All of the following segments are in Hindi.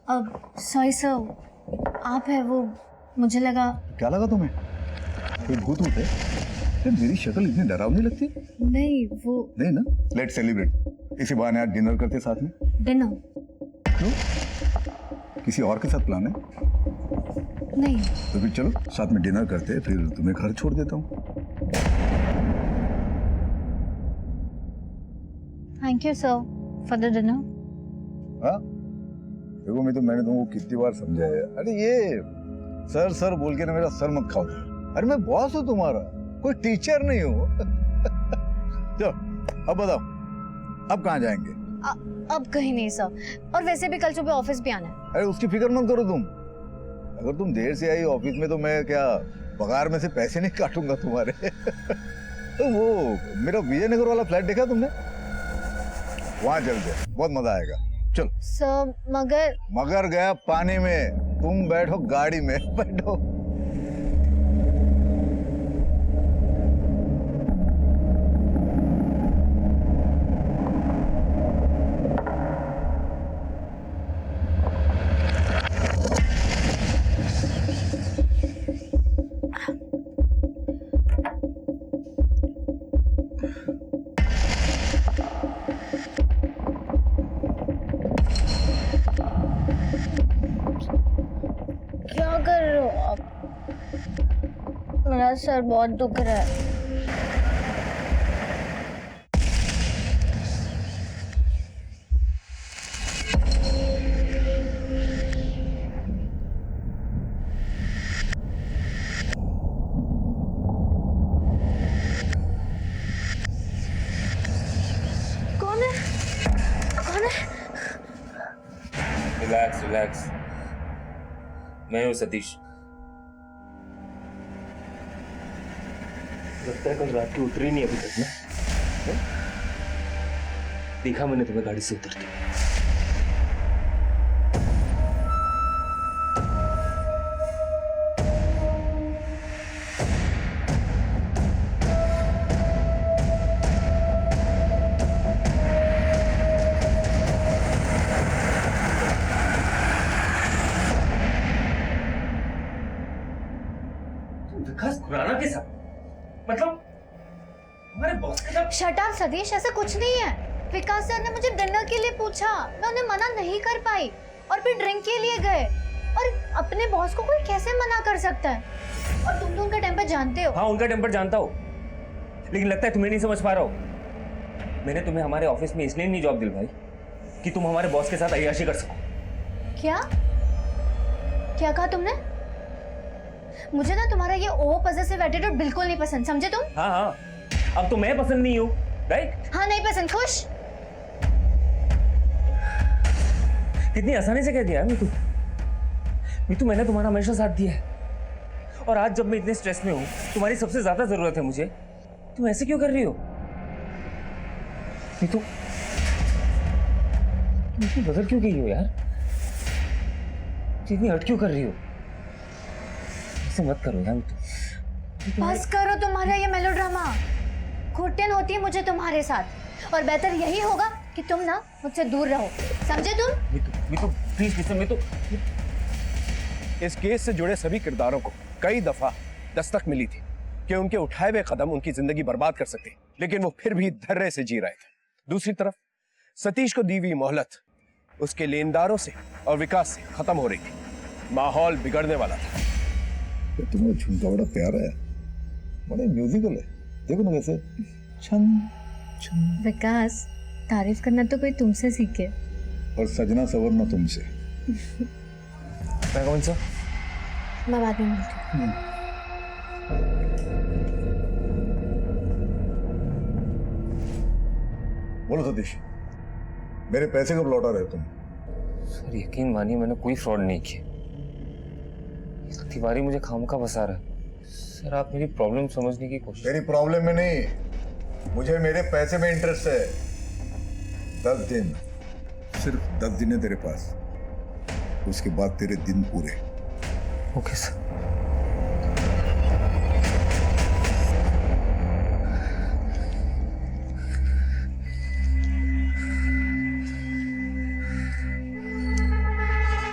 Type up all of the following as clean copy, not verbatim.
अब सॉरी सर, आप है वो, मुझे लगा। क्या लगा तुम्हें? कोई भूत है? मेरी शक्ल इतनी डरावनी लगती? नहीं वो नहीं ना। Let's celebrate. इसी बहाने आज डिनर करते साथ में। डिनर? क्यों? किसी और के साथ प्लान है? नहीं। तो फिर चलो साथ में डिनर करते, फिर तुम्हें घर छोड़ देता हूँ। Thank you sir for the dinner. हाँ देखो, मैंने तुमको कितनी बार समझाया। अरे ये सर सर बोल के ना मेरा सर मत खाओ। अरे मैं बॉस हूँ तुम्हारा, कोई टीचर नहीं हूँ। चलो अब बताओ, अब कहाँ जाएंगे? अब कहीं नहीं सर, और वैसे भी कल सुबह ऑफिस भी आना है। अरे उसकी फिक्र मत करो तुम। अगर तुम देर से आई ऑफिस में तो मैं क्या पगार में से पैसे नहीं काटूंगा तुम्हारे। तो वो मेरा विजयनगर वाला फ्लैट देखा तुमने? वहां चलते, बहुत मजा आएगा। चलो सर मगर गया पानी में, तुम बैठो गाड़ी में। बैठो। क्या कर रहे हो आप? मेरा सर बहुत दुख रहा है। कौन है? कौन है? रिलैक्स रिलैक्स, मैं हूँ सतीश। लगता है कल रात की उतरी नहीं अभी तक ना? देखा मैंने तुम्हें गाड़ी से उतरते। विकास खुराना के साथ, मतलब हमारे बॉस के साथ? शट अप सतीश, ऐसा कुछ नहीं है। विकास सर ने मुझे डिनर के लिए पूछा, मैं उन्हें मना नहीं कर पाई और फिर ड्रिंक के लिए गए। और अपने बॉस को कोई कैसे मना कर सकता है? और तुम तो उनका टेम्पर जानते हो। हाँ उनका टेम्पर जानता हो, लेकिन लगता है तुम्हें नहीं समझ पा रहा हो। मैंने तुम्हें हमारे ऑफिस में इसलिए नहीं जॉब दिलवाई कि तुम हमारे बॉस के साथ अय्याशी कर सको। क्या क्या कहा तुमने? मुझे ना तुम्हारा ये ओवर पॉसेसिव एटीट्यूड बिल्कुल नहीं पसंद, समझे तुम? हाँ हाँ, अब तो मैं पसंद नहीं हूँ, राइट? हाँ नहीं पसंद। खुश? कितनी आसानी से कह दिया मीतू, मैंने तुम्हारा हमेशा साथ दिया है, और आज जब मैं इतने स्ट्रेस में हूँ, तुम्हारी सबसे ज्यादा जरूरत है मुझे, तुम ऐसे क्यों कर रही हो? मीतू बदल क्यों गई हो यार? इतनी हट क्यों कर रही हो? ऐसे मत करो यार मीतू। बस करो तुम्हारा ये मेलोड्रामा। घुटन होती है मुझे तुम्हारे साथ, और बेहतर यही होगा कि तुम ना मुझसे दूर रहो, समझे तुम? Meetu please listen Meetu. इस केस से जुड़े सभी किरदारों को कई दफा दस्तक मिली थी कि उनके उठाए हुए कदम उनकी जिंदगी बर्बाद कर सकते, लेकिन वो फिर भी धैर्य से जी रहे थे। दूसरी तरफ सतीश को दी हुई मोहलत उसके लेनदारों से और विकास से खत्म हो रही थी। माहौल बिगड़ने वाला था। तो तुम्हारा झुमका बड़ा प्यारा है, बड़ा म्यूजिकल है। देखो ना कैसे छन छन। विकास, तारीफ करना तो कोई तुमसे सीखे, और सजना सवरना तुमसे। मैं कौन सा? मैं बाद में मिलती हूँ। बोलो सतीश, मेरे पैसे कब लौटा रहे तुम? सर यकीन मानिए मैंने कोई फ्रॉड नहीं किया। तिवारी मुझे खामखा फंसा रहा है। सर आप मेरी प्रॉब्लम समझने की कोशिश। तेरी प्रॉब्लम में नहीं, मुझे मेरे पैसे में इंटरेस्ट है। 10 दिन, सिर्फ 10 दिन है तेरे पास, उसके बाद तेरे दिन पूरे। Okay sir.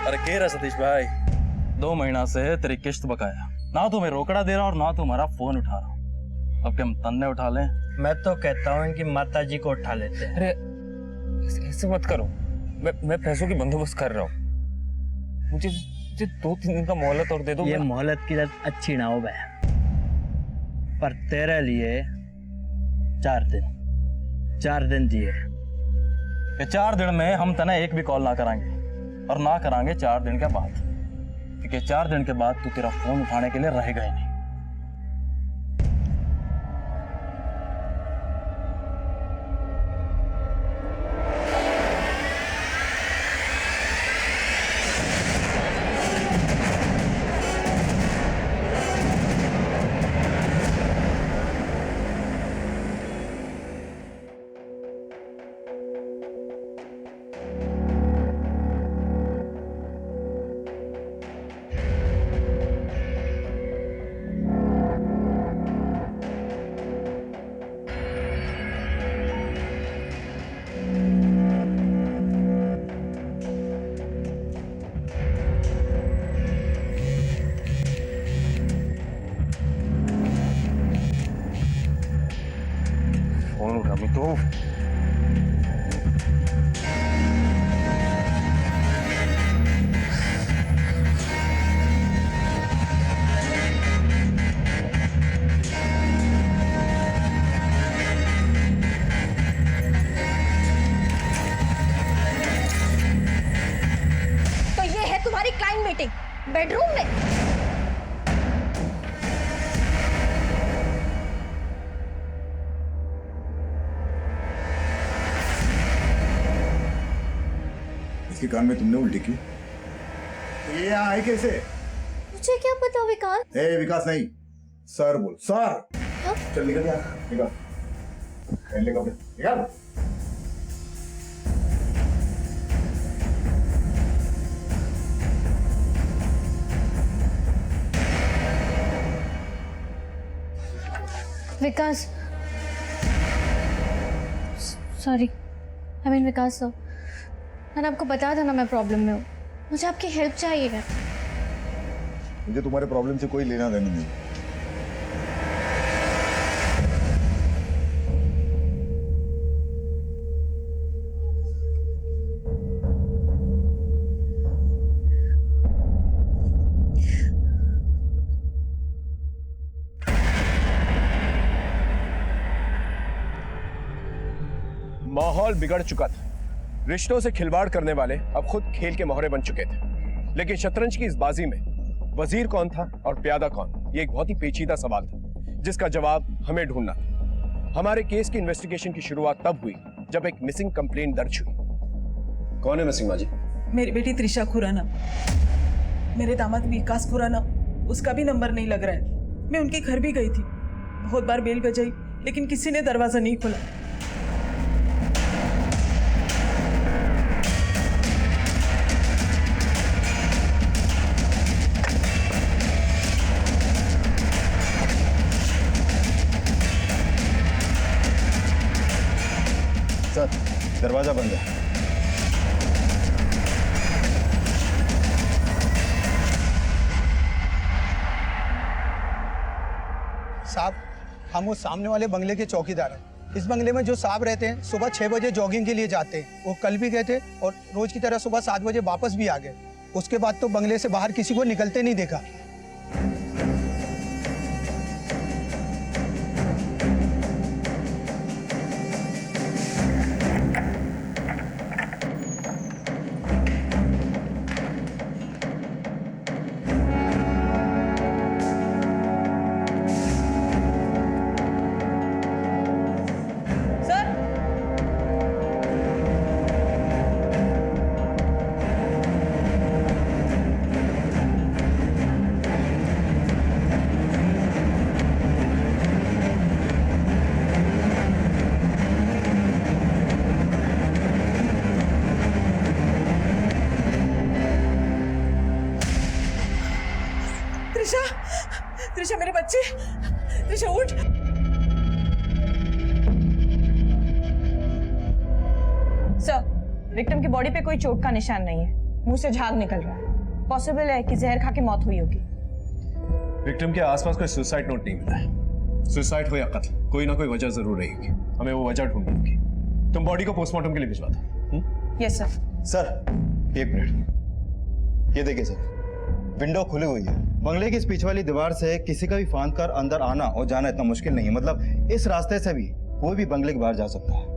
अरे कह रहा सतीश भाई, 2 महीना से तेरी किश्त बकाया, ना तुम्हें रोकड़ा दे रहा और ना तुम्हारा फोन उठा रहा। अब क्या हम तन्ने उठा लें? मैं तो कहता हूँ इनकी माता जी को उठा लेते हैं। अरे ऐसे मत करो, मैं पैसों की बंदोबस्त कर रहा हूँ। मुझे 2-3 दिन का मोहलत और दे दो। ये मोहलत की लत अच्छी ना हो बे, पर तेरे लिए 4 दिन दिए। कि 4 दिन में हम तना एक भी कॉल ना कराएंगे, और ना कराएंगे 4 दिन के बाद, क्योंकि 4 दिन के बाद तू तेरा फोन उठाने के लिए रहेगा ही नहीं। फोन उठा भी तो। तो ये है तुम्हारी क्लाइंट मीटिंग बेडरूम में? इसके कान में तुमने उल्टी की? ये यहाँ आए कैसे? मुझे क्या पता विकास। ए विकास नहीं, सर बोल, सर। हाँ? चल निकल यहाँ, निकल। पहन ले कपड़े, निकल। Vikas, sorry, I mean Vikas sir, मैंने आपको बताया था ना मैं प्रॉब्लम में हूँ, मुझे आपकी हेल्प चाहिए है। मुझे तुम्हारे प्रॉब्लम से कोई लेना देना नहीं। माहौल बिगड़ चुका था, रिश्तों से खिलवाड़ करने वाले अब खुद खेल के मोहरे बन चुके थे। लेकिन शतरंज की इस बाजी में वजीर कौन था और प्यादा कौन, ये एक बहुत ही पेचीदा सवाल था जिसका जवाब हमें ढूंढना था। हमारे केस की इन्वेस्टिगेशन की शुरुआत तब हुई जब एक मिसिंग कंप्लेंट दर्ज हुई। कौन है मिसिंग माँ जी? मेरी बेटी त्रिशा खुराना, मेरे दामाद विकास खुराना, उसका भी नंबर नहीं लग रहा है। मैं उनके घर भी गई थी, बहुत बार बेल बजाई, लेकिन किसी ने दरवाजा नहीं खोला। सर, दरवाजा बंद है। साहब, हम उस सामने वाले बंगले के चौकीदार हैं। इस बंगले में जो साहब रहते हैं सुबह 6 बजे जॉगिंग के लिए जाते हैं। वो कल भी गए थे और रोज की तरह सुबह 7 बजे वापस भी आ गए। उसके बाद तो बंगले से बाहर किसी को निकलते नहीं देखा। त्रिशा मेरे बच्चे, त्रिशा उठ। सर, विक्टिम की बॉडी पे कोई चोट का निशान नहीं है। मुंह से झाग निकल रहा है। पॉसिबल है कि जहर खा के मौत हुई होगी। विक्टिम के आसपास कोई सुसाइड नोट नहीं मिला है। सुसाइड हो या कत्ल, कोई ना कोई वजह जरूर रहेगी। हमें वो वजह ढूंढनी होगी। तुम बॉडी को पोस्टमार्टम के लिए भिजवा दो। Yes sir. सर एक मिनट, ये देखिए सर, विंडो खुली हुई है। बंगले की इस पीछे वाली दीवार से किसी का भी फांद कर अंदर आना और जाना इतना मुश्किल नहीं है। मतलब इस रास्ते से भी कोई भी बंगले के बाहर जा सकता है।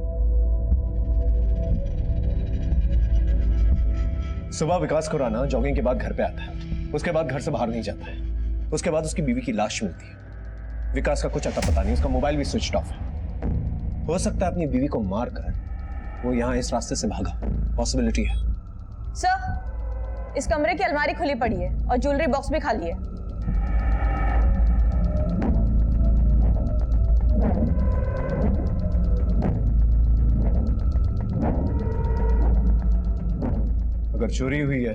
सुबह विकास खुराना जॉगिंग के बाद घर पे आता है, उसके बाद घर से बाहर नहीं जाता है, उसके बाद उसकी बीवी की लाश मिलती है। विकास का कुछ अता पता नहीं, उसका मोबाइल भी स्विच ऑफ है। हो सकता है अपनी बीवी को मार कर वो यहाँ इस रास्ते से भागा, पॉसिबिलिटी है। सर, इस कमरे की अलमारी खुली पड़ी है और ज्वेलरी बॉक्स भी खाली है। अगर चोरी हुई है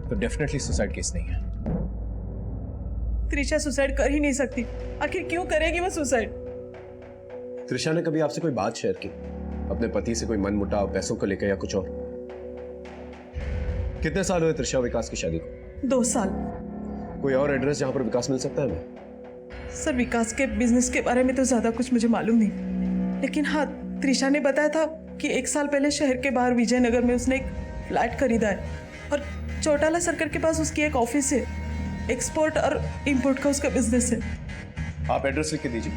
तो डेफिनेटली सुसाइड केस नहीं है। त्रिशा सुसाइड कर ही नहीं सकती। आखिर क्यों करेगी वो सुसाइड? त्रिशा ने कभी आपसे कोई बात शेयर की, अपने पति से कोई मनमुटाव, पैसों को लेकर या कुछ और? कितने साल हुए त्रिशा विकास की शादी को? 2 साल। कोई और एड्रेस जहां पर विकास मिल सकता है हमें? सर, विकास के बिजनेस के बारे में तो ज्यादा कुछ मुझे मालूम नहीं, लेकिन हाँ, त्रिशा ने बताया था कि 1 साल पहले शहर के बाहर विजयनगर में उसने एक फ्लैट खरीदा है और चौटाला सर्कल के पास उसकी एक ऑफिस है। एक्सपोर्ट और इंपोर्ट का उसका बिजनेस है। आप एड्रेस लिख के दीजिए।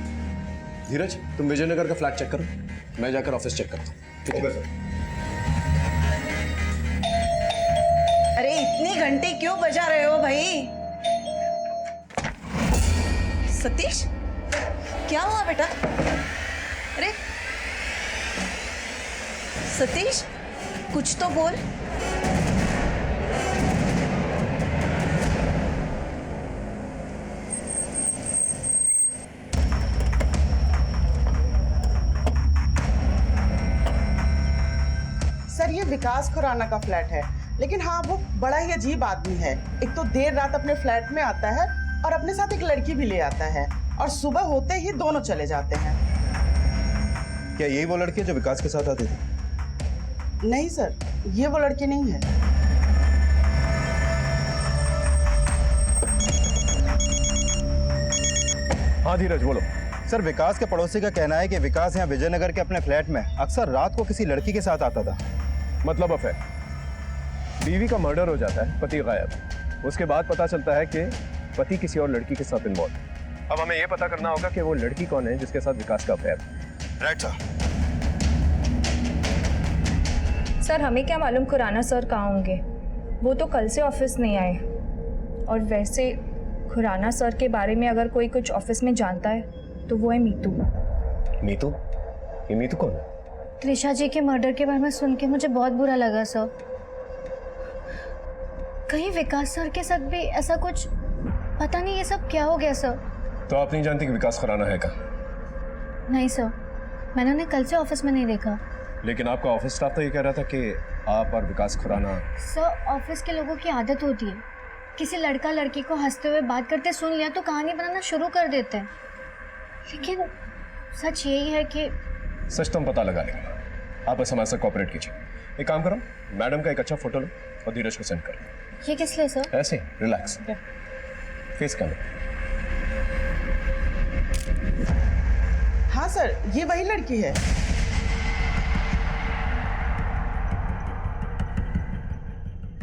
धीरज, तुम विजयनगर का फ्लैट चेक करो, मैं जाकर ऑफिस चेक करता हूँ। ठीक है सर। अरे इतनी घंटी क्यों बजा रहे हो भाई? सतीश, क्या हुआ बेटा? अरे सतीश, कुछ तो बोल। सर, ये विकास खुराना का फ्लैट है, लेकिन हाँ, वो बड़ा ही अजीब आदमी है। एक तो देर रात अपने फ्लैट में आता है और अपने साथ एक लड़की भी ले आता है और सुबह होते ही दोनों चले जाते हैं। क्या यही वो लड़की है जो विकास के साथ आती थी? नहीं सर, ये वो लड़की नहीं है। हाँ धीरज, बोलो। सर, विकास के पड़ोसी का कहना है कि विकास यहाँ विजयनगर के अपने फ्लैट में अक्सर रात को किसी लड़की के साथ आता था। मतलब अफेयर। बीवी का मर्डर हो जाता है, पति गायब। उसके बाद पता चलता है कि पति किसी और लड़की के साथ इन्वॉल्व। अब हमें यह पता करना होगा कि वो लड़की कौन है जिसके साथ विकास का अफेयर। Right sir. सर, हमें क्या मालूम खुराना सर कहाँ होंगे? वो तो कल से ऑफिस नहीं आए। और वैसे खुराना सर के बारे में अगर कोई कुछ ऑफिस में जानता है तो वो है मीतू। मीतू? ये मीतू कौन है? त्रिशा जी के मर्डर के बारे में सुन के मुझे बहुत बुरा लगा सर। कहीं विकास सर के साथ भी ऐसा कुछ, पता नहीं ये सब क्या हो गया सर। तो आप नहीं जानती कि विकास खुराना है कहाँ? नहीं सर, मैंने उन्हें कल से ऑफिस में नहीं देखा। लेकिन आपका ऑफिस स्टाफ तो ये कह रहा था कि आप और विकास खुराना। सर, ऑफिस के लोगों की आदत होती है, किसी लड़का लड़की को हंसते हुए बात करते सुन लिया तो कहानी बनाना शुरू कर देते हैं। लेकिन सच यही है कि सच तो हम पता लगा लेंगे, आप बस हमारे साथ कोऑपरेट कीजिए। एक काम करो, मैडम का एक अच्छा फोटो लो और धीरज को सेंड करो। ये किस लिए सर? ऐसे रिलैक्स, फेस कैमरा। हाँ सर, ये वही लड़की है।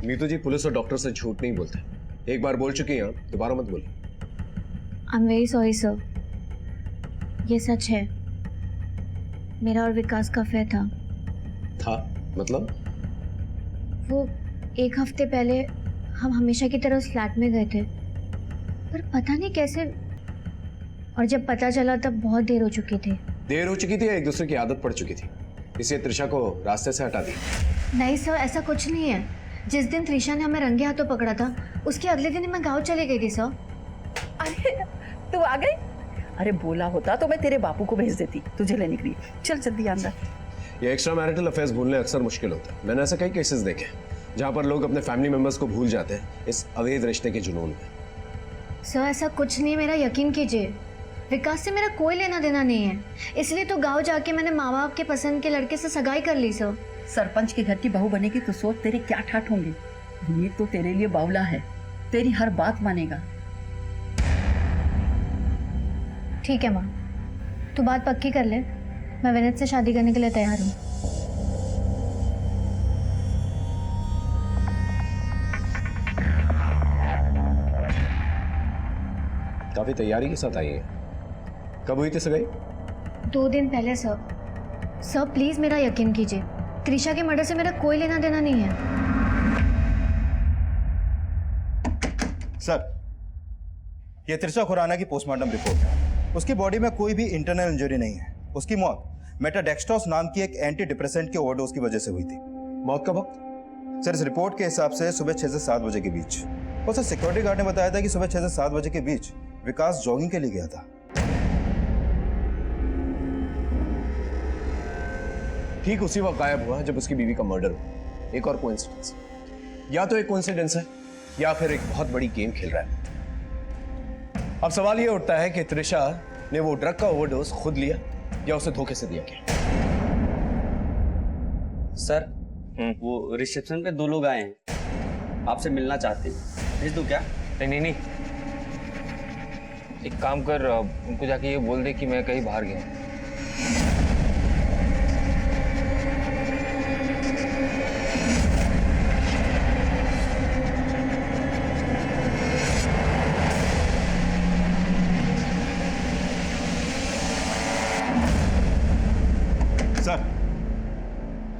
मीतू जी, पुलिस और डॉक्टर से झूठ नहीं बोलते। एक बार बोल चुकी हैं आप, दोबारा मत बोलिए। I am very sorry sir, ये सच है। मेरा और विकास का अफेयर था। मतलब? वो 1 हफ्ते पहले हम हमेशा की तरह उस फ्लैट में गए थे, पर पता नहीं कैसे, और जब पता चला तब बहुत देर हो चुकी थी। देर हो चुकी थी या एक दूसरे की आदत पड़ चुकी थी, इसलिए त्रिशा को रास्ते से हटा दी? नहीं सर, ऐसा कुछ नहीं है। जिस दिन त्रिशा ने हमें रंगे हाथों पकड़ा था, उसके अगले दिन मैं गाँव चली गई थी सर। अरे तू आ गई? अरे बोला होता तो मैं तेरे बापू को भेज देती तुझे लेने के लिए। चल जल्दी अंदर। ये एक्स्ट्रा मैरिटल अफेयर्स भूलने अक्सर मुश्किल होता है। मैंने ऐसे कई केसेस देखे जहां पर लोग अपने फैमिली मेंबर्स को भूल जाते हैं इस अवैध रिश्ते के जुनून में। सर, ऐसा कुछ नहीं, मेरा यकीन कीजिए। विकास से मेरा कोई लेना देना नहीं है, इसलिए तो गांव जाके मैंने माँ बाप के पसंद के लड़के से सगाई कर ली सर। सरपंच के घर की बहू बनेगी तो सोच तेरे क्या ठाठ होंगे। विनीत तो तेरे लिए बावला है, तेरी हर बात मानेगा। ठीक है माँ, तू बात पक्की कर ले, मैं विनीत से शादी करने के लिए तैयार हूँ। काफी तैयारी के साथ आई है। कब हुई थी सगाई? 2 दिन पहले सर। सर प्लीज मेरा यकीन कीजिए, त्रिशा के मर्डर से मेरा कोई लेना देना नहीं है। सर, ये त्रिशा खुराना की पोस्टमार्टम रिपोर्ट है। उसकी बॉडी में कोई भी इंटरनल इंजरी नहीं है। उसकी मौत मेटाडेक्सट्रॉस नाम की एक एंटी डिप्रेसेंट के ओवरडोज की वजह से हुई थी। मौत का वक्त? सर, इस रिपोर्ट के हिसाब से सुबह 6 से 7 बजे के बीच। और सर, सिक्योरिटी गार्ड ने बताया था कि सुबह 6 से 7 बजे के बीच विकास जॉगिंग के लिए गया था। ठीक उसी वक्त गायब हुआ जब उसकी बीवी का मर्डर हुआ। एक और कोइंसिडेंस, या तो एक कोइंसिडेंस है या फिर एक बहुत बड़ी गेम खेल रहा है। अब सवाल यह उठता है कि त्रिशा ने वो ड्रग का ओवरडोज खुद लिया या उसे धोखे से दिया गया। सर, वो रिसेप्शन पे 2 लोग आए हैं, आपसे मिलना चाहते हैं, भेज दूं क्या? नहीं, एक काम कर, उनको जाके ये बोल दे कि मैं कहीं बाहर गया हूं। सर,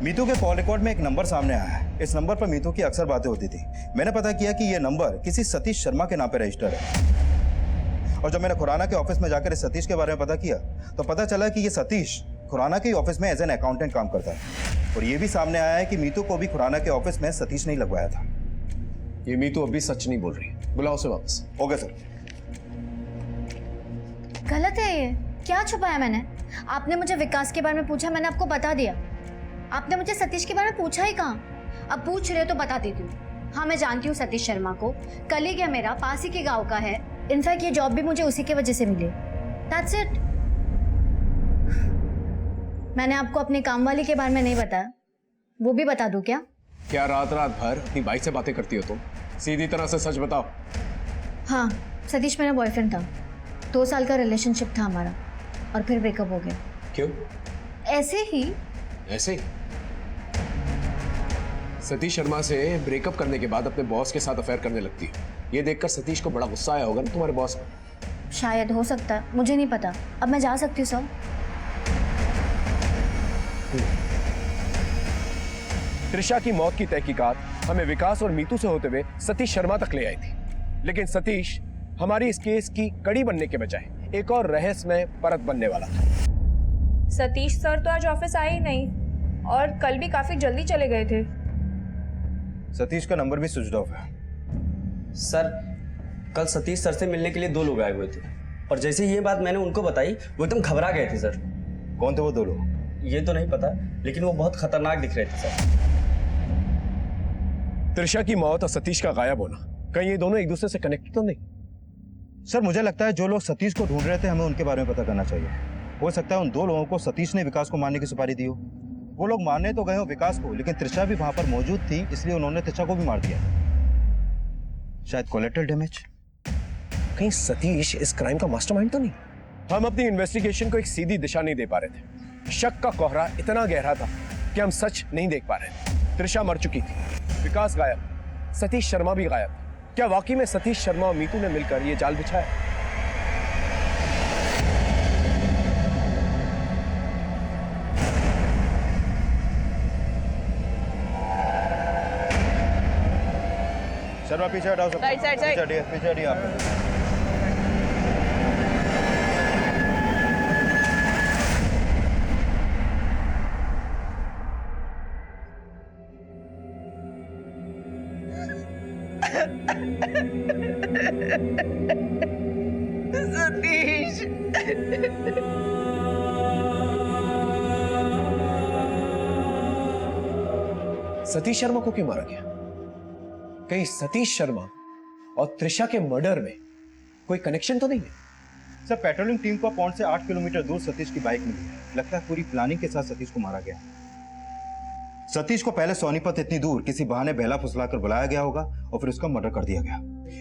मीतू के कॉल रिकॉर्ड में एक नंबर सामने आया है। इस नंबर पर मीतू की अक्सर बातें होती थी। मैंने पता किया कि यह नंबर किसी सतीश शर्मा के नाम पर रजिस्टर्ड है। और जब मैंने खुराना के ऑफिस में जाकर इस सतीश के बारे में पता किया तो पता चला कि यह सतीश खुराना के ऑफिस में एज एन अकाउंटेंट काम करता है। और यह भी सामने आया है कि मीतू को भी खुराना के ऑफिस में सतीश ने लगवाया था। ये मीतू अभी सच नहीं बोल रही, बुलाओ उसे वापस। Okay sir. गलत है ये, क्या छुपाया मैंने? आपने मुझे विकास के बारे में पूछा, मैंने आपको बता दिया। आपने मुझे सतीश के बारे में पूछा ही कहाँ? अब पूछ रहे हो तो बता देती हूँ। हाँ, मैं जानती हूँ सतीश शर्मा को, कलीग है मेरा, पास ही के गांव का है। इनफैक्ट ये जॉब भी मुझे उसी की वजह से मिली। That's it. मैंने आपको अपनी काम वाली के बारे में नहीं बताया, वो भी बता दूं क्या? क्या रात रात भर अपनी बाइक से बातें करती हो तुम? सीधी तरह से सच बताओ। हाँ, सतीश मेरा बॉयफ्रेंड था। 2 साल का रिलेशनशिप था हमारा और फिर ब्रेकअप हो गया। क्यों? ऐसे ही। ऐसे ही? सतीश शर्मा से ब्रेकअप करने के बाद अपने बॉस के साथ अफेयर करने लगती है। ये देखकर सतीश को बड़ा गुस्सा आया होगा ना तुम्हारे बॉस पर। शायद, हो सकता है, मुझे नहीं पता। अब मैं जा सकती हूँ सर? त्रिशा की मौत की तहकीकात हमें विकास और मीतू से होते हुए सतीश शर्मा तक ले आई थी, लेकिन सतीश हमारी इस केस की कड़ी बनने के बजाय एक और रहस्यमय परत बनने वाला था। सतीश सर तो आज ऑफिस आए ही नहीं और कल भी काफी जल्दी चले गए थे। सतीश का नंबर भी स्विच ऑफ है। सर, कल सतीश सर से मिलने के लिए 2 लोग आए हुए थे और जैसे ये बात मैंने उनको बताई वो एकदम घबरा गए थे सर। कौन थे वो 2 लोग? ये तो नहीं पता, लेकिन वो बहुत खतरनाक दिख रहे थे सर। त्रिशा की मौत और सतीश का गायब होना, कहीं ये दोनों एक दूसरे से कनेक्टेड तो नहीं? सर, मुझे लगता है जो लोग सतीश को ढूंढ रहे थे हमें उनके बारे में पता करना चाहिए। हो सकता है उन 2 लोगों को सतीश ने विकास को मारने की सुपारी दी हो। वो लोग मारने तो गए हो विकास को, लेकिन त्रिशा भी वहां पर मौजूद थी, इसलिए उन्होंने त्रिशा को भी मार दिया। शायद कोलेटरल डैमेज। कहीं सतीश इस क्राइम का मास्टरमाइंड तो नहीं? हम अपनी इन्वेस्टिगेशन को एक सीधी दिशा नहीं दे पा रहे थे। शक का कोहरा इतना गहरा था कि हम सच नहीं देख पा रहे थे। त्रिशा मर चुकी थी, विकास गायब, सतीश शर्मा भी गायब। क्या वाकई में सतीश शर्मा और मीतू ने मिलकर ये जाल बिछाया? शर्मा पीछे हटाओ सब। Right side, side. पीछे हटिए आप। सतीश, सतीश शर्मा को क्यों मारा गया? कहीं सतीश शर्मा और त्रिशा के मर्डर में कोई कनेक्शन तो नहीं है? सर, पेट्रोलिंग टीम को पॉइंट से 8 किलोमीटर दूर सतीश की बाइक मिली है। लगता है पूरी प्लानिंग के साथ सतीश को मारा गया। सतीश को पहले सोनीपत इतनी दूर किसी बहाने बहला फुसलाकर बुलाया गया होगा और फिर उसका मर्डर कर दिया गया।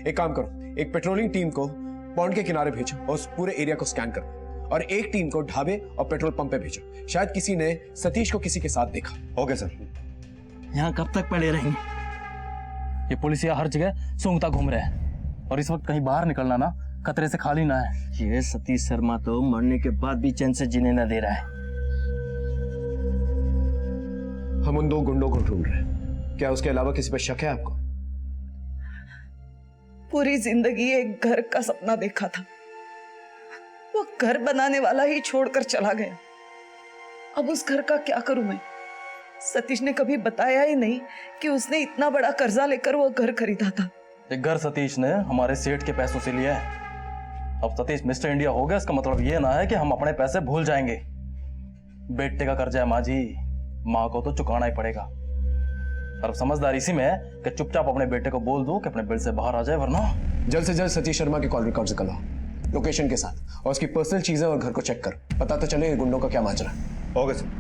एक काम करो, एक पेट्रोलिंग टीम को पॉन्ड के किनारे भेजो और उस पूरे एरिया को स्कैन करो, और एक टीम को ढाबे और पेट्रोल पंप पे भेजो। शायद किसी ने सतीश को किसी के साथ देखा। Okay sir. यहाँ कब तक पड़े रहेंगे? ये पुलिसिया हर जगह सूंघता घूम रहे हैं और इस वक्त कहीं बाहर निकलना ना खतरे से खाली ना है। ये सतीश शर्मा तो मरने के बाद भी चैन से जीने ना दे रहा है। हम उन 2 गुंडों को ढूंढ रहे हैं। क्या उसके अलावा किसी पर शक है आपको? पूरी जिंदगी एक घर का सपना देखा था, वो घर बनाने वाला ही छोड़कर चला गया। अब उस घर का क्या करूं मैं? सतीश ने कभी बताया ही नहीं कि उसने इतना बड़ा कर्जा लेकर वो घर खरीदा था। ये घर सतीश ने हमारे सेठ के पैसों से लिया है। अब सतीश मिस्टर इंडिया हो गया, इसका मतलब ये ना है कि हम अपने पैसे भूल जाएंगे। बेटे का कर्जा है माँ जी, माँ को तो चुकाना ही पड़ेगा। और समझदारी इसी में है कि चुपचाप अपने बेटे को बोल दो कि अपने बिल से बाहर आ जाए, वरना जल्द से जल्द सतीश शर्मा के कॉल रिकॉर्ड्स निकालो लोकेशन के साथ, और उसकी पर्सनल चीजें और घर को चेक कर, पता तो चले गुंडों का क्या माजरा। Okay sir.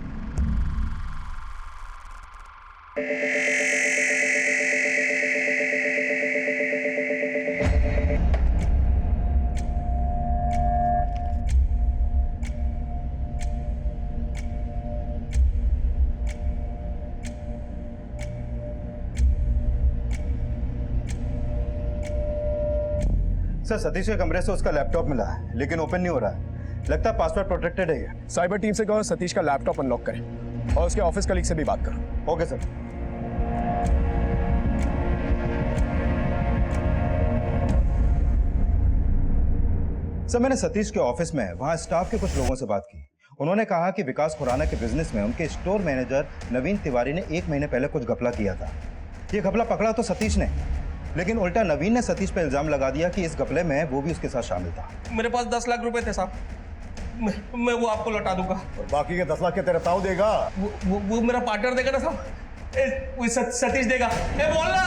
सर सतीश के कमरे से उसका लैपटॉप मिला है, लेकिन ओपन नहीं हो रहा है। लगता है पासवर्ड प्रोटेक्टेड है ये। साइबर टीम से कहो सतीश का लैपटॉप अनलॉक करें और उसके ऑफिस कलीग से भी बात करो। Okay sir. सर मैंने सतीश के ऑफिस में वहां स्टाफ के कुछ लोगों से बात की। उन्होंने कहा कि विकास खुराना के बिजनेस में उनके स्टोर मैनेजर नवीन तिवारी ने 1 महीने पहले कुछ घपला किया था। ये घपला पकड़ा तो सतीश ने, लेकिन उल्टा नवीन ने सतीश पर इल्जाम लगा दिया कि इस घपले में वो भी उसके साथ शामिल था। मेरे पास 10 लाख रुपए थे साहब, मैं वो आपको लौटा दूंगा। और बाकी के 10 लाख के तेरा ताऊ देगा? वो मेरा पार्टनर देगा ना साहब, सतीश देगा। बोलना।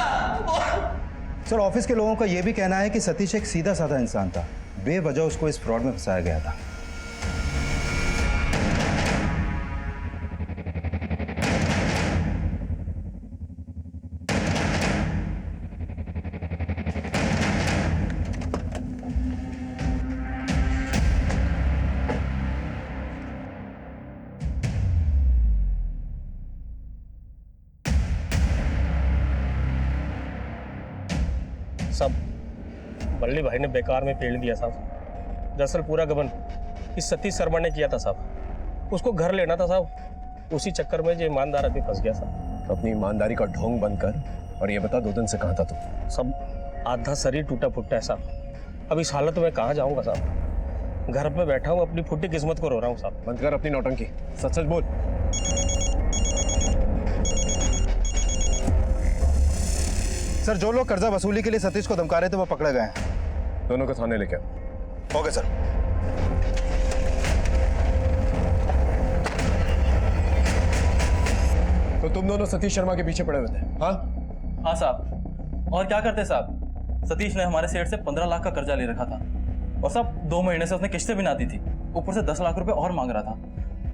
सर ऑफिस के लोगों का यह भी कहना है कि सतीश एक सीधा साधा इंसान था, बेवजह उसको इस फ्रॉड में फंसाया गया था। सब बल्ली भाई ने बेकार में पेड़ दिया साहब। दरअसल पूरा गबन इस सतीश शर्मा ने किया था साहब। उसको घर लेना था साहब, उसी चक्कर में जो ईमानदार आदमी फंस गया साहब। अपनी ईमानदारी का ढोंग बंद कर और ये बता 2 दिन से कहाँ था तू? सब आधा शरीर टूटा फुट्टा है साहब। अब इस हालत में कहाँ जाऊँगा साहब? घर पे बैठा हूँ, अपनी फुट्टी किस्मत को रो रहा हूँ साहब। बंद कर अपनी नौटंकी, सच सच बोल। सर जो लोग कर्जा वसूली के लिए सतीश को धमका रहे थे वो पकड़े गए हैं। दोनों को थाने लेके आओ। Okay sir. तो तुम दोनों सतीश शर्मा के पीछे पड़े हुए थे? हाँ हाँ साहब, और क्या करते साहब? सतीश ने हमारे सेठ से 15 लाख का कर्जा ले रखा था और साहब 2 महीने से उसने किस्तें भी ना दी थी, ऊपर से 10 लाख रुपए और मांग रहा था।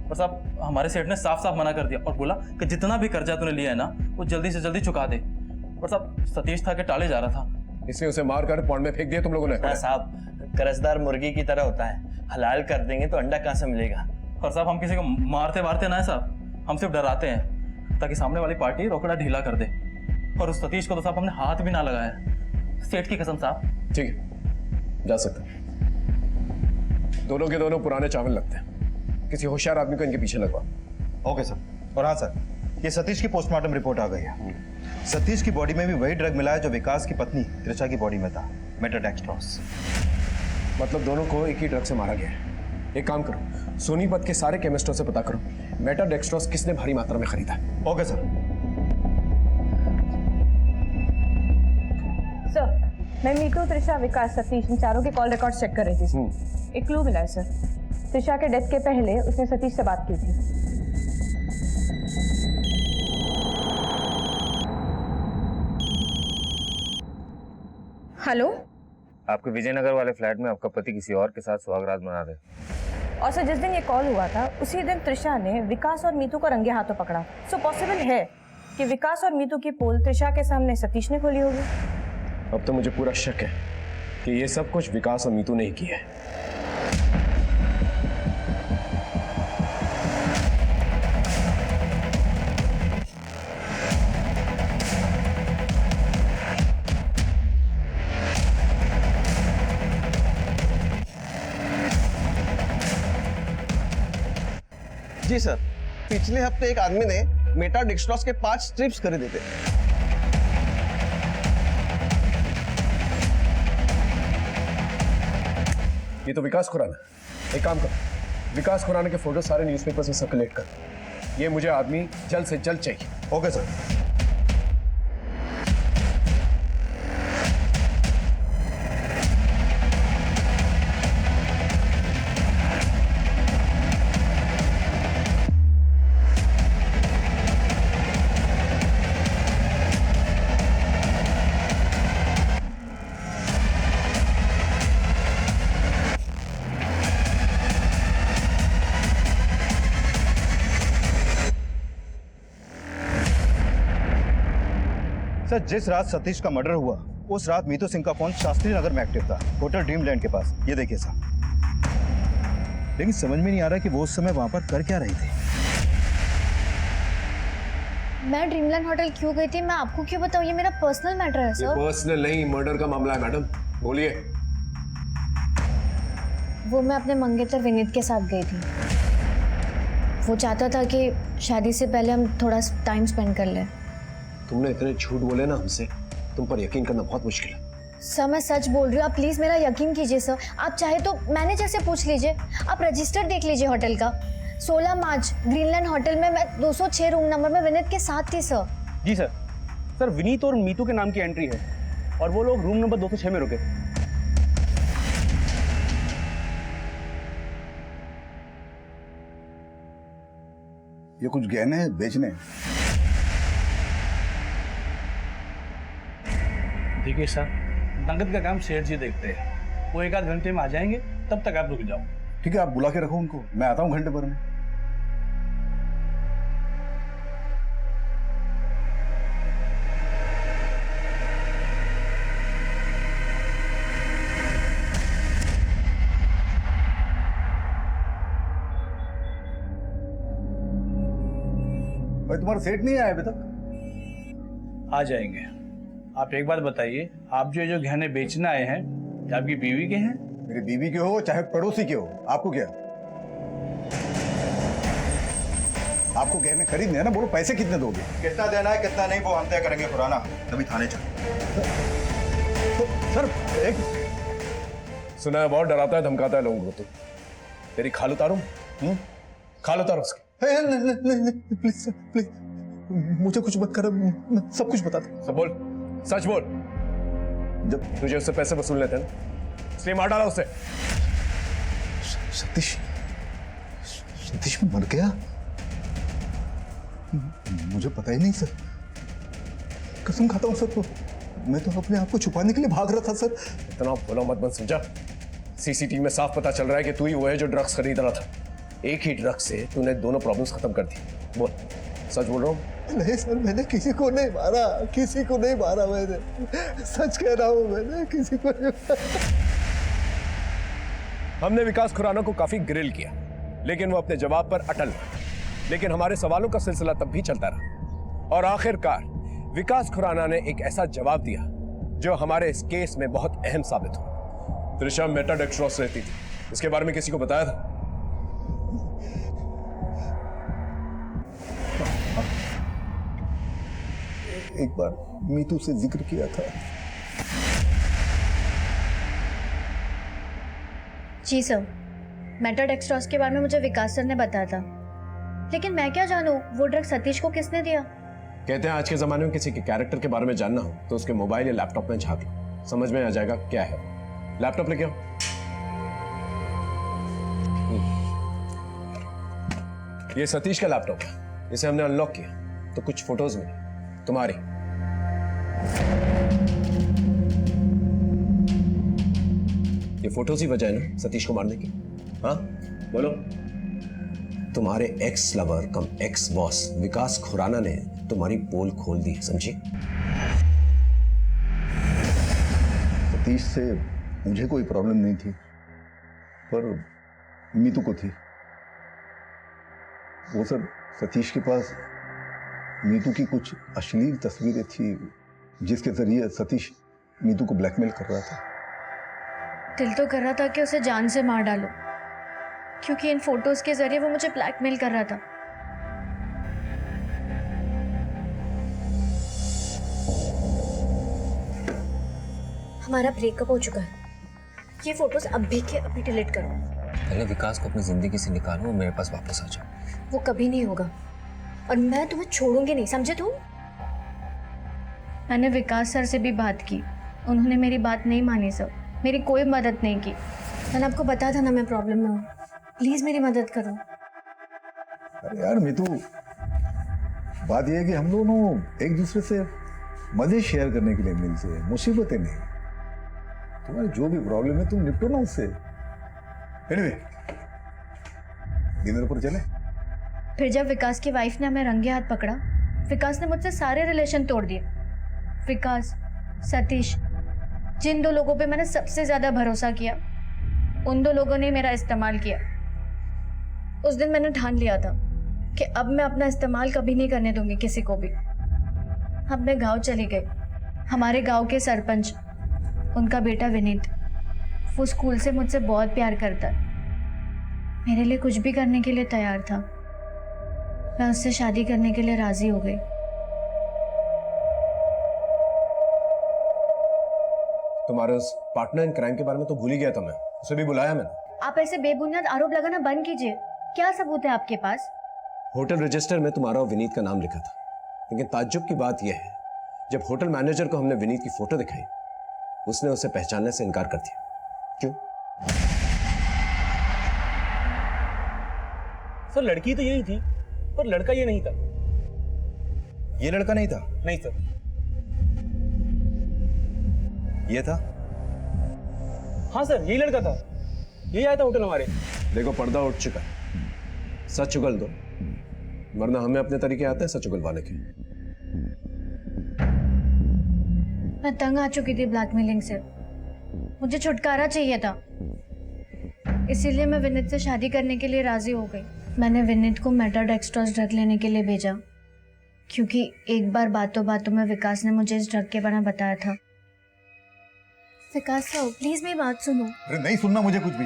और साहब हमारे सेठ ने साफ साफ मना कर दिया और बोला कि जितना भी कर्जा तूने लिया है ना वो जल्दी से जल्दी चुका दे। और साहब सतीश था कि टाले जा रहा था, इसलिए उसे मार कर पौंड में फेंक दिया तुम लोगों ने? हाँ साहब, कर्जदार मुर्गी की तरह होता है, हलाल कर देंगे तो अंडा कहाँ से मिलेगा। और साहब हम किसी को मारते वारते ना है साहब, हम सिर्फ डराते हैं ताकि सामने वाली पार्टी रोकड़ा ढीला कर दे। और उस सतीश को तो साहब हमने हाथ भी ना लगाया, सेठ की कसम साहब। ठीक है, जा सकते हैं। दोनों के दोनों पुराने चावल लगते हैं, किसी होशियार आदमी को इनके पीछे लगवा। Okay sir. और हाँ सर, ये सतीश की पोस्टमार्टम रिपोर्ट आ गई है। सतीश की बॉडी में भी वही ड्रग मिला है जो विकास की पत्नी त्रिशा की बॉडी में था, मेटाडेक्स्ट्रोस। मतलब दोनों को एक ही ड्रग से मारा गया है। एक काम करो, सोनीपत के सारे केमिस्टों से पता करो मेटाडेक्स्ट्रोस किसने भारी मात्रा में खरीदा है। Okay sir. सर मैं मीतू, त्रिशा, विकास, सतीश इन चारों के कॉल रिकॉर्ड चेक कर रही थी। एक क्लू मिला है सर। त्रिशा के डेथ के पहले उसने सतीश से बात की थी। हेलो, आपके विजयनगर वाले फ्लैट में आपका पति किसी और के साथ सुहागरात मना रहे। और सर जिस दिन ये कॉल हुआ था उसी दिन त्रिशा ने विकास और मीतू को रंगे हाथों पकड़ा। सो पॉसिबल है कि विकास और मीतू की पोल त्रिशा के सामने सतीश ने खोली होगी। अब तो मुझे पूरा शक है कि ये सब कुछ विकास और मीतू ने ही किया है। जी सर, पिछले हफ्ते एक आदमी ने मेटा डेक्सट्रॉस के 5 स्ट्रिप्स खरीदे थे। ये तो विकास खुराना। एक काम कर, विकास खुराना के फोटो सारे न्यूज़पेपर से सर्कुलेट कर। ये मुझे आदमी जल्द से जल्द चाहिए। Okay sir. सर, जिस रात सतीश का मर्डर हुआ उस रात मीतू सिंह का फोन शास्त्री नगर में एक्टिव था, होटल ड्रीमलैंड के पास। ये देखिए साहब। लेकिन समझ में नहीं आ रहा कि वो उस समय वहां पर कर क्या रही थी। मैं ड्रीमलैंड होटल क्यों गई थी मैं आपको क्यों बताऊं? ये मेरा पर्सनल मैटर है सर। पर्सनल नहीं, मर्डर का मामला है मैडम। बोलिए। वो मैं अपने मंगेतर विनीत के साथ गई थी। वो चाहता था कि शादी से पहले हम थोड़ा टाइम स्पेंड कर लें। तुमने इतने झूठ बोले ना हमसे, तुम पर यकीन करना बहुत मुश्किल है। सर मैं सच बोल रही हूँ, आप प्लीज मेरा यकीन कीजिए सर। आप चाहे तो मैनेजर से पूछ लीजिए, आप रजिस्टर देख लीजिए होटल का। 16 मार्च ग्रीनलैंड होटल में मैं 206 रूम नंबर में विनीत के साथ थी सर। जी सर। सर, विनीत और मीतू के नाम की एंट्री है और वो लोग रूम नंबर 206 में रुके। ये कुछ गहने बेचने? देखिए सर, नगद का काम सेठ जी देखते हैं। वो 1 आध घंटे में आ जाएंगे, तब तक आप रुक जाओ। ठीक है, आप बुला के रखो उनको, मैं आता हूँ घंटे भर में। भाई तुम्हारा सेठ नहीं आया अभी तक? आ जाएंगे। आप एक बात बताइए, आप जो गहने बेचने आए हैं, क्या आपकी बीवी के हैं? मेरी बीवी के हो चाहे पड़ोसी के हो, आपको क्या? आपको गहने खरीदने हैं ना, बोलो पैसे कितने दोगे? कितना देना है कितना नहीं वो हम तय करेंगे खुराना। तभी थाने चल। सर एक सुना है बहुत डराता है, धमकाता है लोगों को। तो तेरी खाल उतारूं? खाल उतारो उसकी। प्लीज सर, प्लीज मुझे कुछ मत करो, मैं सब कुछ बता दूं। सब बोल, सच बोल। जब तुझे उससे पैसे वसूलने थे ना, इसलिए मार डाला उसे। सतीश मर गया? मुझे पता ही नहीं सर, कसम खाता हूँ सर। मैं तो अपने आप को छुपाने के लिए भाग रहा था सर। इतना बोला मत बन, समझा? सीसीटीवी में साफ पता चल रहा है कि तू ही वो है जो ड्रग्स खरीद रहा था। एक ही ड्रग्स से तूने दोनों प्रॉब्लम्स खत्म कर दी। बोल, सच बोल रहा हूँ? नहीं सर, मैंने किसी को नहीं मारा, किसी को नहीं मारा। मैंने सच कह रहा हूँ, मैंने किसी को नहीं मारा। हमने विकास खुराना को काफी ग्रिल किया, लेकिन वो अपने जवाब पर अटल रहा। लेकिन हमारे सवालों का सिलसिला तब भी चलता रहा और आखिरकार विकास खुराना ने एक ऐसा जवाब दिया जो हमारे इस केस में बहुत अहम साबित हुआ। त्रिशा मेटा डेक्सट्रॉस रहती थी, इसके बारे में किसी को बताया था? एक बार मीतू से जिक्र किया था। जी सर, मेटाडेक्सट्रॉस के बारे में मुझे विकास सर ने बताया था, लेकिन मैं क्या जानूं वो ड्रग सतीश को किसने दिया। कहते हैं आज के जमाने में किसी के कैरेक्टर के बारे में जानना हो तो उसके मोबाइल या लैपटॉप में झांक लो, समझ में आ जाएगा क्या है। लैपटॉप लेके आओ। ये सतीश का लैपटॉप है, इसे हमने अनलॉक किया तो कुछ फोटोज मिली तुम्हारी। ये फोटोज ही वजह है ना सतीश को मारने की? हाँ बोलो। तुम्हारे एक्स लवर कम एक्स बॉस विकास खुराना ने तुम्हारी पोल खोल दी है, समझी? सतीश से मुझे कोई प्रॉब्लम नहीं थी, पर मीतू को थी। वो सर, सतीश के पास मीतू की कुछ अश्लील तस्वीरें थी, जिसके जरिए सतीश मीतू को ब्लैकमेल कर रहा था। दिल तो कर रहा था कि उसे जान से मार डालो, क्योंकि इन फोटोज के जरिए वो मुझे ब्लैकमेल कर रहा था। हमारा ब्रेकअप हो चुका है। ये फोटोज अभी के अभी डिलीट करो। पहले विकास को अपनी जिंदगी से निकालो और मेरे पास वापस आ जाओ। वो कभी नहीं होगा और मैं तुम्हें छोड़ूंगी नहीं, समझे तुम? मैंने विकास सर से भी बात की, उन्होंने मेरी बात नहीं मानी सर, मेरी कोई मदद नहीं की। मैंने आपको बताया था ना मैं प्रॉब्लम में हूँ, प्लीज मेरी मदद करो। अरे यार मीतू, बात यह है कि हम दोनों एक दूसरे से मजे शेयर करने के लिए मिलते हैं, मुसीबतें नहीं। तुम्हारी जो भी प्रॉब्लम है तुम निपटो ना उससे। एनीवे, डिनर पर चले। फिर जब विकास की वाइफ ने हमें रंगे हाथ पकड़ा, विकास ने मुझसे सारे रिलेशन तोड़ दिए। विकास, सतीश, जिन दो लोगों पे मैंने सबसे ज्यादा भरोसा किया, उन दो लोगों ने मेरा इस्तेमाल किया। उस दिन मैंने ठान लिया था कि अब मैं अपना इस्तेमाल कभी नहीं करने दूंगी किसी को भी। अपने गांव चली गई। हमारे गांव के सरपंच, उनका बेटा विनीत, वो स्कूल से मुझसे बहुत प्यार करता है, मेरे लिए कुछ भी करने के लिए तैयार था। मैं उससे शादी करने के लिए राजी हो गई। तुम्हारे उस पार्टनर इन क्राइम के बारे में तो भूल ही गया था मैं, उसे भी बुलाया मैंने। आप ऐसे बेबुनियाद आरोप लगाना बंद कीजिए। क्या सबूत है आपके पास? होटल रजिस्टर में तुम्हारा और विनीत का नाम लिखा था, लेकिन ताज्जुब की बात यह है, जब होटल मैनेजर को हमने विनीत की फोटो दिखाई, उसने उसे पहचानने से इनकार कर दिया। क्यों? सर लड़की तो यही थी, पर लड़का ये नहीं था। ये लड़का नहीं था? नहीं सर। ये था? हाँ सर, यही लड़का था, यही आया था होटल हमारे। देखो, पर्दा उठ चुका है, सच उगल दो, वरना हमें अपने तरीके आते हैं सच उगलवाने के। मैं तंग आ चुकी थी ब्लैकमेलिंग से, मुझे छुटकारा चाहिए था, इसीलिए मैं विनीत से शादी करने के लिए राजी हो गई। मैंने विनीत को मेटाडेक्स्ट्रोस ड्रग लेने के लिए भेजा, क्योंकि एक बार बातों बातों में विकास ने मुझे इस ड्रग के बारे में बताया था। विकास साहब, प्लीज मेरी बात सुनो। अरे नहीं सुनना मुझे कुछ भी।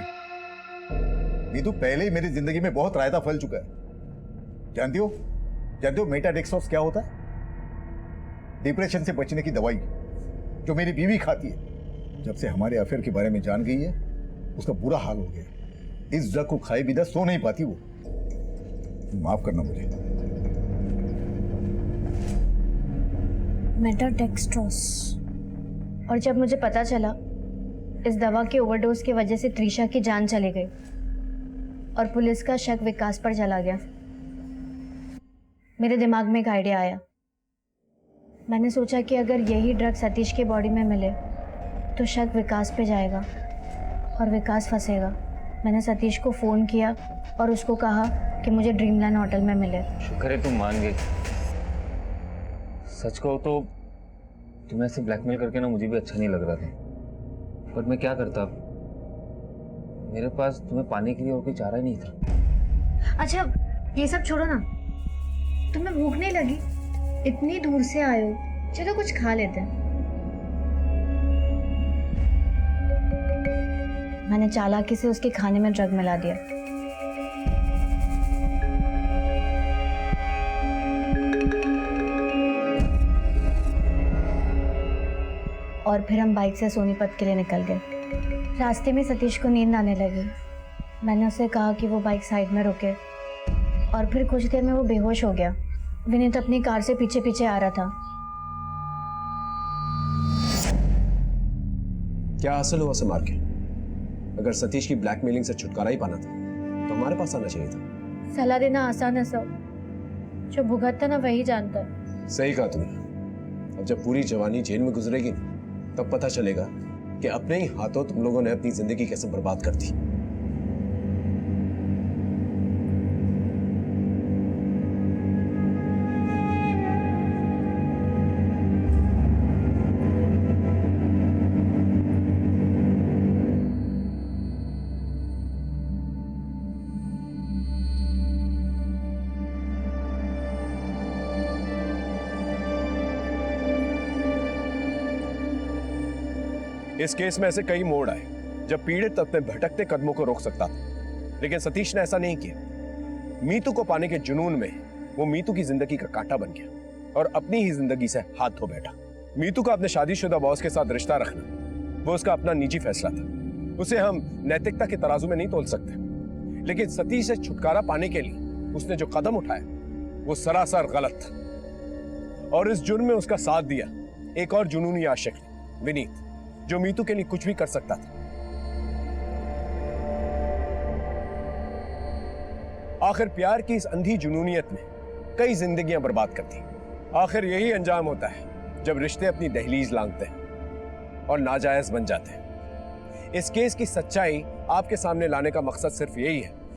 मीतू पहले ही मेरी जिंदगी में बहुत रायता फैल चुका है। जानती हो मेटाडेक्स्ट्रोस क्या होता है? डिप्रेशन से बचने की दवाई जो मेरी बीवी खाती है। जब से हमारे अफेयर के बारे में जान गई है, उसका बुरा हाल हो गया। इस ड्रग को खाए बिना सो नहीं पाती वो। माफ करना मुझे। मेटाडेक्स्ट्रोस। और जब मुझे पता चला इस दवा के ओवरडोज की वजह से त्रिशा की जान चली गई और पुलिस का शक विकास पर चला गया, मेरे दिमाग में एक आइडिया आया। मैंने सोचा कि अगर यही ड्रग सतीश के बॉडी में मिले तो शक विकास पे जाएगा और विकास फंसेगा। मैंने सतीश को फ़ोन किया और उसको कहा कि मुझे ड्रीमलैंड होटल में मिले। शुक्र है तुम मान गई। सच कहो तो तुम्हें ऐसे ब्लैकमेल करके ना मुझे भी अच्छा नहीं लग रहा था, पर मैं क्या करता, मेरे पास तुम्हें पाने के लिए और कोई चारा ही नहीं था। अच्छा ये सब छोड़ो ना, तुम्हें भूख नहीं लगी? इतनी दूर से आए हो, चलो कुछ खा लेते हैं। मैंने चालाकी से उसके खाने में ड्रग मिला दिया। और फिर हम बाइक से सोनीपत के लिए निकल गए। रास्ते में सतीश को नींद आने लगी। मैंने उसे कहा कि वो बाइक साइड में रुके और फिर कुछ देर में वो बेहोश हो गया। विनीत अपनी कार से पीछे पीछे आ रहा था। क्या हासिल हुआ उसे मार के? अगर सतीश की ब्लैकमेलिंग से छुटकारा ही पाना था तो हमारे पास आना चाहिए था। सलाह देना आसान है सब, जो भुगतता ना वही जानता है। सही कहा तुमने। अब जब पूरी जवानी जेल में गुजरेगी तब पता चलेगा कि अपने ही हाथों तुम लोगों ने अपनी जिंदगी कैसे बर्बाद कर दी। इस केस में ऐसे कई मोड़ आए जब पीड़ित अपने भटकते कदमों को रोक सकता था, लेकिन सतीश ने ऐसा नहीं किया। मीतू को पाने के जुनून में वो मीतू की जिंदगी का कांटा बन गया और अपनी ही जिंदगी से हाथ धो बैठा। मीतू का अपने शादीशुदा बॉस के साथ रिश्ता रखना वो उसका अपना निजी फैसला था, उसे हम नैतिकता के तराजू में नहीं तोल सकते। लेकिन सतीश से छुटकारा पाने के लिए उसने जो कदम उठाया वो सरासर गलत था, और इस जुर्म में उसका साथ दिया एक और जुनूनी आशिक विनीत, जो मीतू के लिए कुछ भी कर सकता था। आखिर प्यार की इस अंधी जुनूनियत में कई जिंदगियां बर्बाद करती। आखिर यही अंजाम होता है जब रिश्ते अपनी दहलीज लांघते हैं और नाजायज बन जाते हैं। इस केस की सच्चाई आपके सामने लाने का मकसद सिर्फ यही है